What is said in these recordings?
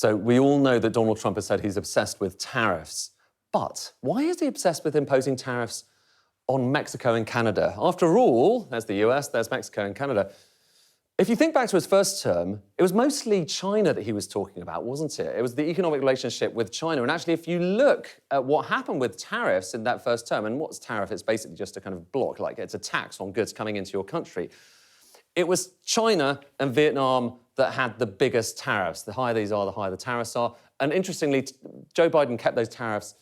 So we all know that Donald Trump has said he's obsessed with tariffs. But why is he obsessed with imposing tariffs on Mexico and Canada? After all, there's the US, there's Mexico and Canada. If you think back to his first term, it was mostly China that he was talking about, wasn't it? It was the economic relationship with China. And actually, if you look at what happened with tariffs in that first term, and what's tariff? It's basically just a kind of block, like it's a tax on goods coming into your country. It was China and Vietnam that had the biggest tariffs. The higher these are, the higher the tariffs are. And interestingly, Joe Biden kept those tariffs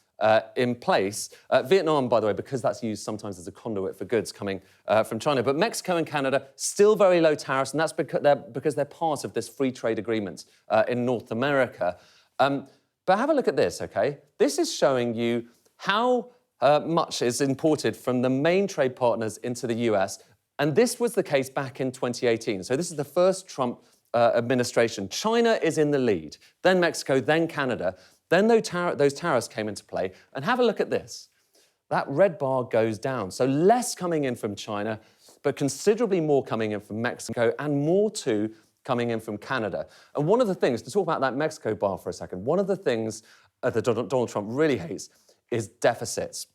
in place. Vietnam, by the way, because that's used sometimes as a conduit for goods coming from China. But Mexico and Canada, still very low tariffs, and that's because they're part of this free trade agreement in North America. But have a look at this, OK? This is showing you how much is imported from the main trade partners into the US. And this was the case back in 2018. So this is the first Trump administration. China is in the lead, then Mexico, then Canada. Then those tariffs came into play. And have a look at this. That red bar goes down. So less coming in from China, but considerably more coming in from Mexico, and more too coming in from Canada. And one of the things, to talk about that Mexico bar for a second, one of the things that Donald Trump really hates is deficits,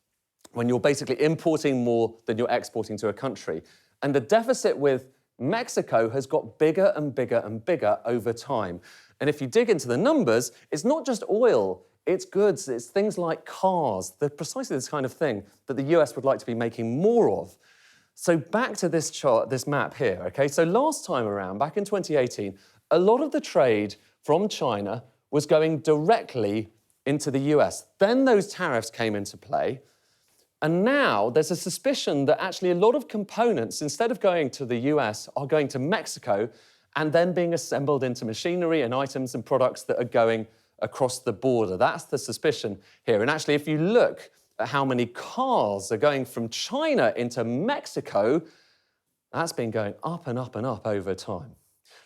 when you're basically importing more than you're exporting to a country. And the deficit with Mexico has got bigger and bigger and bigger over time. And if you dig into the numbers, it's not just oil, it's goods, it's things like cars, precisely this kind of thing that the US would like to be making more of. So back to this chart, this map here, okay? So last time around, back in 2018, a lot of the trade from China was going directly into the US. Then those tariffs came into play. And now there's a suspicion that actually a lot of components, instead of going to the US, are going to Mexico and then being assembled into machinery and items and products that are going across the border. That's the suspicion here. And actually, if you look at how many cars are going from China into Mexico, that's been going up and up and up over time.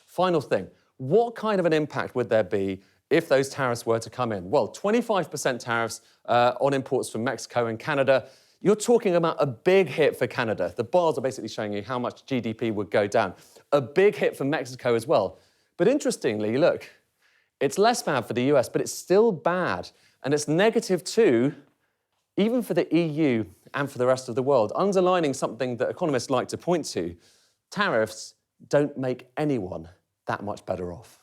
Final thing, what kind of an impact would there be if those tariffs were to come in? Well, 25% tariffs on imports from Mexico and Canada. You're talking about a big hit for Canada. The bars are basically showing you how much GDP would go down. A big hit for Mexico as well. But interestingly, look, it's less bad for the US, but it's still bad. And it's negative too, even for the EU and for the rest of the world, underlining something that economists like to point to. Tariffs don't make anyone that much better off.